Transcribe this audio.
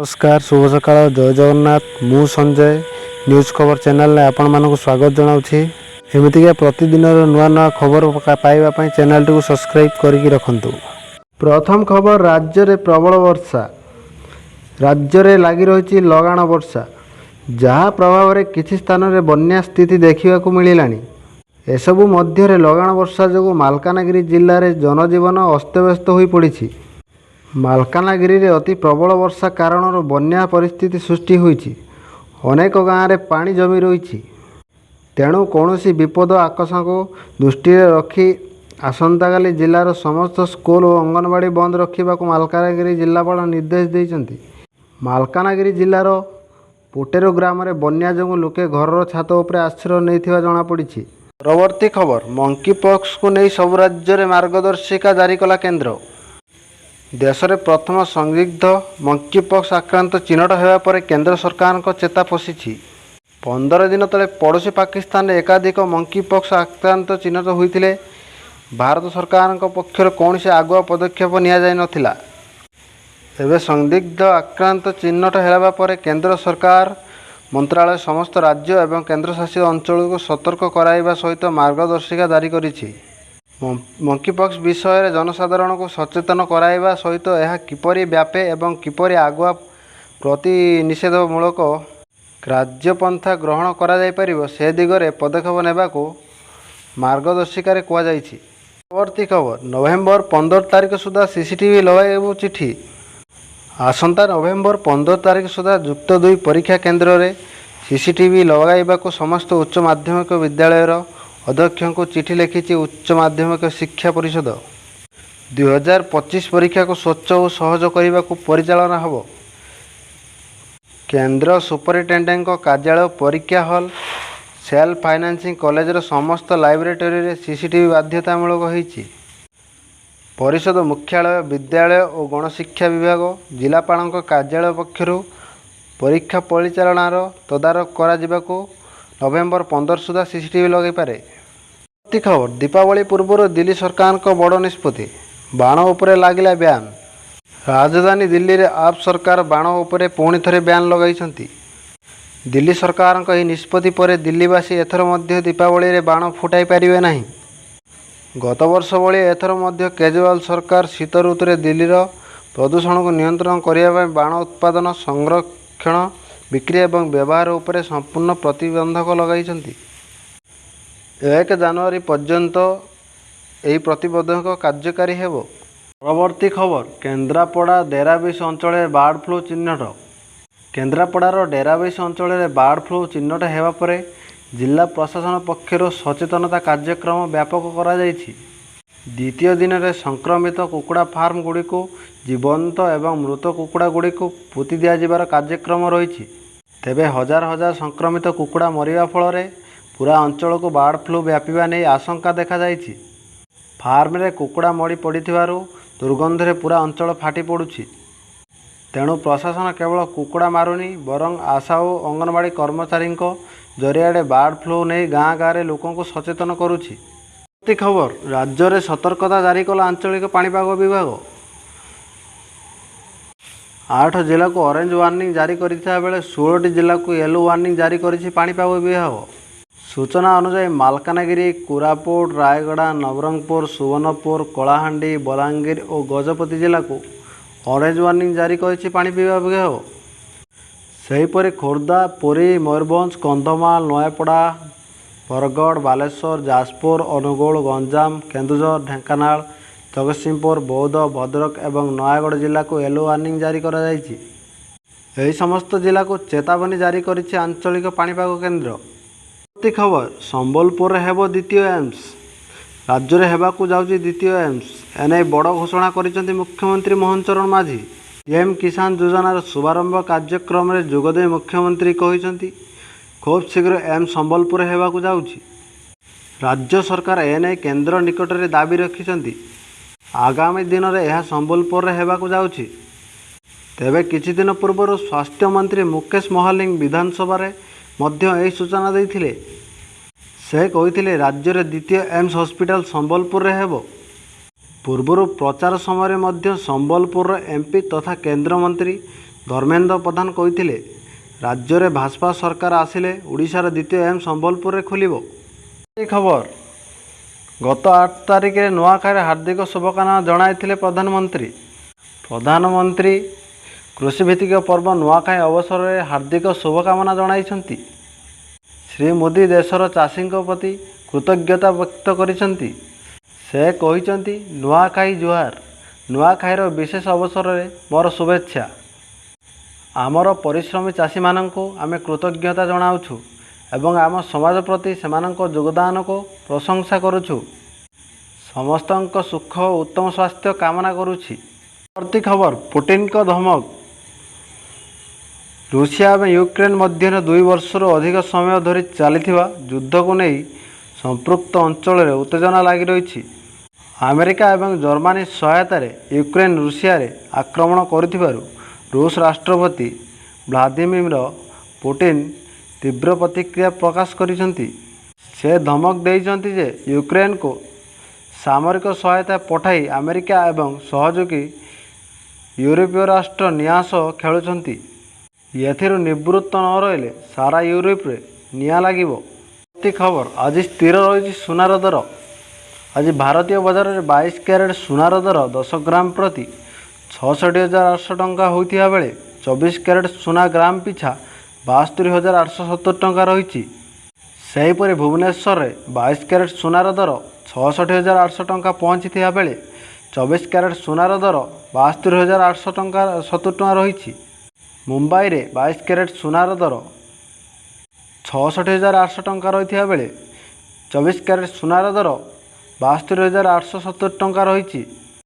नमस्कार शुभ सकाळ जय जगन्नाथ मु संजय न्यूज खबर चैनल आपण मानक स्वागत जनाऊँगी एमतीका प्रतिदिन नुआ नुआ खबर पाइबा चैनल टी सब्सक्राइब करके रखु। प्रथम खबर राज्य में प्रबल वर्षा राज्य में लगी रही लगाण वर्षा जहाँ प्रभाव में किसी स्थान में बन्या स्थिति देखा मिलला। एसबू मध्य लगाण वर्षा जो मालकानगिरी जिले में जनजीवन अस्तव्यस्त हो पड़ी। मालकानगिरी रे अति प्रबल वर्षा कारण बन्या परिस्थिति सृष्टि होईछि। अनेक गाँव में पानी जमी रही तेणु कौन विपद आकस्मा को दृष्टि रखी आसंताकाली जिलार समस्त स्कूल और अंगनवाड़ी बंद रखा मालकानगिरी जिलापाल निर्देश देइछन्ति। मालकानगिरी जिलार पोटेरो ग्राम में बन्या जो लोके घर छात उपर आश्रय नहीं जमापड़ी। परवर्ती खबर मंकी पॉक्स को नहीं सब राज्य में मार्गदर्शिका जारी कला केन्द्र। देश में प्रथम संदिग्ध मंकी पॉक्स आक्रांत चिन्हट होगा पर केंद्र सरकार को चेता पशिछि। 15 दिन तले पड़ोशी पाकिस्तान में एकाधिक मंकी पॉक्स आक्रांत चिन्हट होते भारत सरकार पक्षर कौन से आगुआ पदक्षेप निया एवं संदिग्ध आक्रांत चिन्हट होगा पर केंद्र सरकार मंत्रालय समस्त राज्य एवं केंद्रशासित अंचल को सतर्क कराइबा सहित मार्गदर्शिका जारी करिछि। मंकीपॉक्स विषय जनसाधारण को सचेतन कराइबा सहित यह किपरि व्यापे एवं किपरि आगुआ प्रतिनिषेधमूलक कार्यपंथा ग्रहण करा जाय परिबो से दिगरे पदक्षेप नेबाको मार्गदर्शिका कुआଯାଇଛି। परवर्ती खबर नवेम्बर 15 तारिख सुधा सीसीटीवी लगाइबो चिठी। आसंता नवेम्बर 15 तारिख सुधा युक्त 2 परीक्षा केन्द्र में सीसीटीवी लगाइबाको समस्त उच्च माध्यमिक विद्यालयर अध्यक्ष को चिठी लिखी उच्च माध्यमिक शिक्षा परिषद। 2025 परीक्षा को स्वच्छ और सहज करने को परिचालना हब। केंद्र सुपरिटेडेंट कार्यालय परीक्षा हॉल सेल्फ फाइनेंसिंग कॉलेजर समस्त लाइब्रेरी रे सीसीटीवी बाध्यतामूलक होईछि। परिषद मुख्यालय विद्यालय और गणशिक्षा विभाग जिलापाल कार्यालय पक्षर परीक्षा परिचालनार तदारख कर नवेम्बर 15 सुधा सीसीटीवी लगे पारे। खबर दीपावली पूर्व दिल्ली सरकार को बड़ निष्पत्ति बाण उपरे लागिला ब्यान। राजधानी दिल्ली रे आप सरकार बाण उपरे पुणी थे ब्यान लगाई। दिल्ली सरकार को यह निष्पत्ति पर दिल्लीवासी एथर मध्य दीपावली रे बाण फुटाई पारिबे नहीं। गत वर्ष भली एथर मध्य केजरीवाल सरकार शीत ऋतु में दिल्लीर प्रदूषण को नियंत्रण करने बाण उत्पादन संरक्षण बिक्री और व्यवहार उपरे संपूर्ण प्रतिबंधक लगाई। 1 जनवरी पर्यंत यह प्रतिबंधक कार्यकारी हेब। परवर्ती खबर केन्द्रापड़ा डेराबिश अंचल बार्ड फ्लू चिन्हट। केन्द्रापड़ार डेराबिश अंचल बार्ड फ्लू चिन्हट होगा पर जिला प्रशासन पक्षर सचेतनता कार्यक्रम व्यापक करा जायछि। द्वितीय दिन में संक्रमित कुकुड़ा फार्म गुड़ी को जीवंत एवं मृत कुकुड़ा गुड़ी को पोति दियाजिबार कार्यक्रम रही। तेबे हजार हजार संक्रमित कुकुड़ा मरिबा फल पूरा अंचल को बार्ड फ्लू व्यापीबा नहीं आशंका देखा जायछि। फार्म रे कुकुड़ा मड़ी पड़िथिबारु दुर्गंधरे पूरा अंचल फाटी पड़ुछि। तेणु प्रशासन केवल कुकुड़ा मारुनी बरं आशा और अंगनवाड़ी कर्मचारी जरिया बार्ड फ्लू नहीं गाँ गाँव लोकों को सचेतन करुछि। खबर राज्य में सतर्कता जारी कला आंचलिक पाणीपाग विभाग। 8 जिला को ऑरेंज वार्निंग जारी करथिबा बेले 16टी जिला को येलो वार्निंग जारी करिछि पाणीपाग विभाग। सूचना अनुसार मालकानगिरी कोरापुट रायगड़ा नवरंगपुर सुवर्णपुर कलाहांडी बलांगीर और गजपति जिला को ऑरेंज वार्निंग जारी करिछि पाणीपाग विभाग। सेहीपरि खोर्धा पुरी मयूरभंज कंधमाल नयापड़ा बरगढ़ बालेश्वर जाजपुर अनुगुल गंजाम केन्दुझर ढेंकानाल जगतसिंहपुर बौद्ध भद्रक एवं नयागढ़ जिला को येलो वार्निंग जारी करा जायछि। एही समस्त जिला को चेतावनी जारी करिछि आंचलिक पाणीपाग केन्द्र। खबर संबलपुर हेब द्वितीय एम्स। राज्य में हेबाकु जाउछि द्वितीय एम्स एने बड़ घोषणा करिसेंति मुख्यमंत्री मोहन चरण माझी। पीएम किसान योजनार शुभारंभ कार्यक्रम में जोगदे मुख्यमंत्री कहिसेंति खूब शीघ्र एम्स संबलपुर हेबाकु जाउछि। राज्य सरकार एने केंद्र निकट में दाबी रखिसेंति आगामी दिन में यह संबलपुर हेबाकु जाउछि। तेबे किछि दिन पूर्व स्वास्थ्य मंत्री मुकेश महालिंग विधानसभा रे मध्य यही सूचना देइथिले। से कहिथिले राज्य रे द्वितीय एम्स हॉस्पिटल संबलपुर हेब। पूर्व प्रचार समय संबलपुर एमपी तथा केंद्र मंत्री ଧର୍ମେନ୍ଦ୍ର ପ୍ରଧାନ କହିଥିଲେ, ରାଜ୍ୟରେ ଭାଜପା ସରକାର ଆସିଲେ ଓଡ଼ିଶାର ଦ୍ୱିତୀୟ ଏମ୍ସ ସମ୍ବଲପୁରରେ ଖୋଲିବ। ଏହି ଖବର ଗତ 8 ତାରିଖରେ ନୂଆଖାଇର ହାର୍ଦ୍ଦିକ ଶୁଭକାମନା ଜଣାଇଥିଲେ ପ୍ରଧାନମନ୍ତ୍ରୀ। ପ୍ରଧାନମନ୍ତ୍ରୀ କୃଷିଭିତ୍ତିକ ପର୍ବ ନୂଆଖାଇ ଅବସରରେ ହାର୍ଦ୍ଦିକ ଶୁଭକାମନା ଜଣାଇଛନ୍ତି। ଶ୍ରୀ ମୋଦି ଦେଶର ଚାଷୀଙ୍କ ପ୍ରତି କୃତଜ୍ଞତା ବ୍ୟକ୍ତ କରିଛନ୍ତି। ସେ କହିଛନ୍ତି, ନୂଆଖାଇ ଜୁହାର। ନୂଆଖାଇର ବିଶେଷ ଅବସରରେ ମୋର ଶୁଭେଚ୍ଛା। ଆମର ପରିଶ୍ରମୀ ଚାଷୀମାନଙ୍କୁ ଆମେ କୃତଜ୍ଞତା ଜଣାଉଛୁ ଏବଂ ଆମ ସମାଜ ପ୍ରତି ସେମାନଙ୍କ ଯୋଗଦାନକୁ ପ୍ରଶଂସା କରୁଛୁ। ସମସ୍ତଙ୍କ ସୁଖ ଓ ଉତ୍ତମ ସ୍ୱାସ୍ଥ୍ୟ କାମନା କରୁଛି। ପରବର୍ତ୍ତୀ ଖବର, ପୁଟିନଙ୍କ ଧମକ। ରୁଷିଆ ଏବଂ ୟୁକ୍ରେନ୍ ମଧ୍ୟରେ 2 ବର୍ଷରୁ ଅଧିକ ସମୟ ଧରି ଚାଲିଥିବା ଯୁଦ୍ଧକୁ ନେଇ ସମ୍ପୃକ୍ତ ଅଞ୍ଚଳରେ ଉତ୍ତେଜନା ଲାଗି ରହିଛି। ଆମେରିକା ଏବଂ ଜର୍ମାନୀ ସହାୟତାରେ ୟୁକ୍ରେନ୍ ରୁଷିଆରେ ଆକ୍ରମଣ କରୁଥିବାରୁ ରୁଷ ରାଷ୍ଟ୍ରପତି ଭ୍ଲାଦିମିର ପୁଟିନ ତୀବ୍ର ପ୍ରତିକ୍ରିୟା ପ୍ରକାଶ କରିଛନ୍ତି। ସେ ଧମକ ଦେଇଛନ୍ତି ଯେ ୟୁକ୍ରେନ୍କୁ ସାମରିକ ସହାୟତା ପଠାଇ ଆମେରିକା ଏବଂ ସହଯୋଗୀ ୟୁରୋପୀୟ ରାଷ୍ଟ୍ର ନିଆଁ ସହ ଖେଳୁଛନ୍ତି। ଏଥିରୁ ନିବୃତ୍ତ ନ ରହିଲେ ସାରା ୟୁରୋପରେ ନିଆଁ ଲାଗିବ। ପରବର୍ତ୍ତୀ ଖବର, ଆଜି ସ୍ଥିର ରହିଛି ସୁନାର ଦର। ଆଜି ଭାରତୀୟ ବଜାରରେ 22 କ୍ୟାରେଟ୍ ସୁନାର ଦର 10 ଗ୍ରାମ ପ୍ରତି 66,800 ଟଙ୍କା ହୋଇଥିବା ବେଳେ 24 କ୍ୟାରେଟ୍ ସୁନା ଗ୍ରାମ ପିଛା 72,870 ଟଙ୍କା ରହିଛି। ସେହିପରି ଭୁବନେଶ୍ୱରରେ 22 କ୍ୟାରେଟ୍ ସୁନାର ଦର 66,800 ଟଙ୍କା ପହଞ୍ଚିଥିବା ବେଳେ 24 କ୍ୟାରେଟ୍ ସୁନାର ଦର 72,870 ଟଙ୍କା ରହିଛି। ମୁମ୍ବାଇରେ 22 କ୍ୟାରେଟ୍ ସୁନାର ଦର 66,800 ଟଙ୍କା ରହିଥିବା ବେଳେ 24 କ୍ୟାରେଟ୍ ସୁନାର ଦର 72,870 ଟଙ୍କା ରହିଛି।